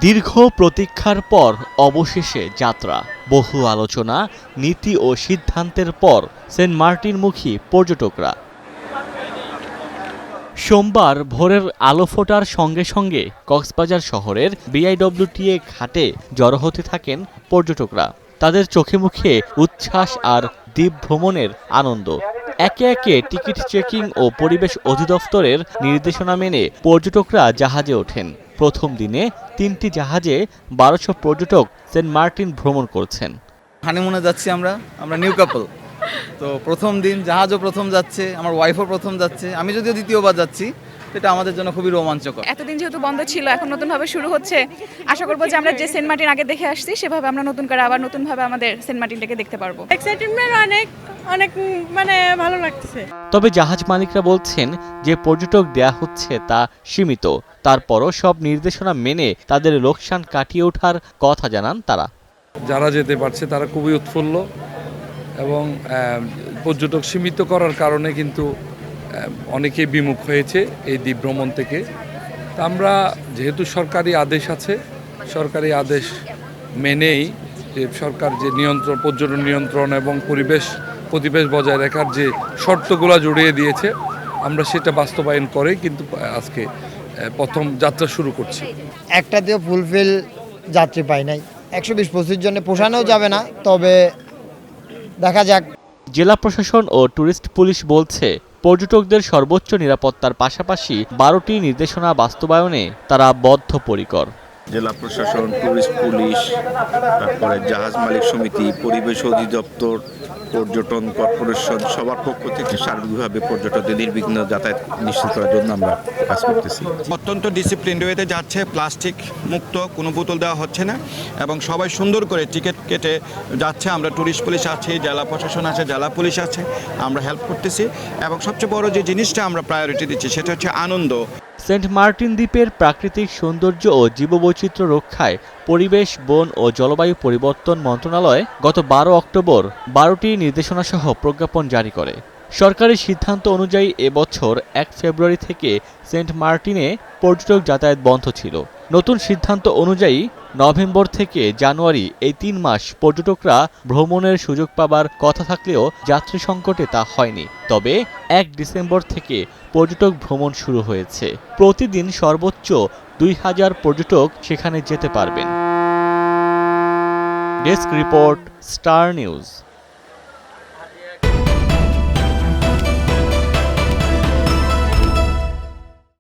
দীর্ঘ প্রতীক্ষার পর অবশেষে যাত্রা। বহু আলোচনা, নীতি ও সিদ্ধান্তের পর সেন্ট মার্টিনমুখী পর্যটকরা। সোমবার ভোরের আলো ফোটার সঙ্গে সঙ্গে কক্সবাজার শহরের বিআইডব্লিউটিএ ঘাটে জড়ো হতে থাকেন পর্যটকরা। তাদের চোখে মুখে উচ্ছ্বাস আর দ্বীপ ভ্রমণের আনন্দ। একে একে টিকিট চেকিং ও পরিবেশ অধিদপ্তরের নির্দেশনা মেনে পর্যটকরা জাহাজে ওঠেন। প্রথম দিনে ৩টি জাহাজে ১২০০ পর্যটক সেন্ট মার্টিন ভ্রমণ করছেন। হানিমুনে যাচ্ছি আমরা নিউ কাপল। তো প্রথম দিন জাহাজও প্রথম যাচ্ছে, আমার ওয়াইফও প্রথম যাচ্ছে, আমি যদিও দ্বিতীয়বার যাচ্ছি। এটা আমাদের জন্য খুবই রোমাঞ্চকর। এতদিন যেহেতু বন্ধ ছিল, এখন নতুনভাবে শুরু হচ্ছে। আশা করবো যে আমরা যে সেন্ট মার্টিন আগে দেখে আসছি সেভাবে আমরা নতুন করে আবার নতুনভাবে আমাদের সেন্ট মার্টিনটাকে দেখতে পারবো। এক্সাইটমেন্ট অনেক ভালো লাগতেছে। তবে জাহাজ মালিকরা বলছেন যে পর্যটক দেয়া হচ্ছে তা সীমিত। তারপরও সব নির্দেশনা মেনে তাদের লোকসান কাটিয়ে ওঠার কথা জানান তারা। যারা যেতে পারছে তারা খুবই উৎফুল্ল এবং পর্যটক সীমিত করার কারণে কিন্তু অনেকেই বিমুখ হয়েছে এই দ্বীপ ভ্রমণ থেকে। তা আমরা যেহেতু সরকারি আদেশ আছে, সরকারি আদেশ মেনেই যে সরকার যে নিয়ন্ত্রণ, পর্যটন নিয়ন্ত্রণ এবং পরিবেশ বজায় রাখার যে শর্তগুলো জড়িয়ে দিয়েছে, আমরা সেটা বাস্তবায়ন করে কিন্তু আজকে প্রথম যাত্রা শুরু করছি। একটাতেও ফুলফিল যাত্রী পাই নাই। 120-25 জনে পোষানোও যাবে না, তবে দেখা যাক। জেলা প্রশাসন ও ট্যুরিস্ট পুলিশ বলছে পর্যটকদের সর্বোচ্চ নিরাপত্তার পাশাপাশি 12টি নির্দেশনা বাস্তবায়নে তারা বদ্ধপরিকর। জেলা প্রশাসন, ট্যুরিস্ট পুলিশ, তারপরে জাহাজ মালিক সমিতি, পরিবেশ অধিদপ্তর, পর্যটন কর্পোরেশন সবার পক্ষ থেকে সার্বিকভাবে পর্যটকদের নির্বিঘ্ন যাতায়াত নিশ্চিত করার জন্য আমরা কাজ করতেছি। অত্যন্ত ডিসিপ্লিন ওয়েতে যাচ্ছে, প্লাস্টিক মুক্ত, কোনো বোতল দেওয়া হচ্ছে না এবং সবাই সুন্দর করে টিকিট কেটে যাচ্ছে। আমরা ট্যুরিস্ট পুলিশ আছে, জেলা প্রশাসন আছে, জেলা পুলিশ আছে, আমরা হেল্প করতেছি এবং সবচেয়ে বড় যে জিনিসটা আমরা প্রায়োরিটি দিচ্ছি সেটা হচ্ছে আনন্দ। সেন্ট মার্টিন দ্বীপের প্রাকৃতিক সৌন্দর্য ও জীববৈচিত্র্য রক্ষায় পরিবেশ, বন ও জলবায়ু পরিবর্তন মন্ত্রণালয় গত ১২ অক্টোবর ১২টি নির্দেশনাসহ প্রজ্ঞাপন জারি করে। সরকারি সিদ্ধান্ত অনুযায়ী এবছর ১ ফেব্রুয়ারি থেকে সেন্ট মার্টিনে পর্যটক যাতায়াত বন্ধ ছিল। নতুন সিদ্ধান্ত অনুযায়ী নভেম্বর থেকে জানুয়ারি এই ৩ মাস পর্যটকরা ভ্রমণের সুযোগ পাবার কথা থাকলেও যাত্রী সংকটে তা হয়নি। তবে ১ ডিসেম্বর থেকে পর্যটক ভ্রমণ শুরু হয়েছে। প্রতিদিন সর্বোচ্চ ২,০০০ পর্যটক সেখানে যেতে পারবেন। Desk report, star news.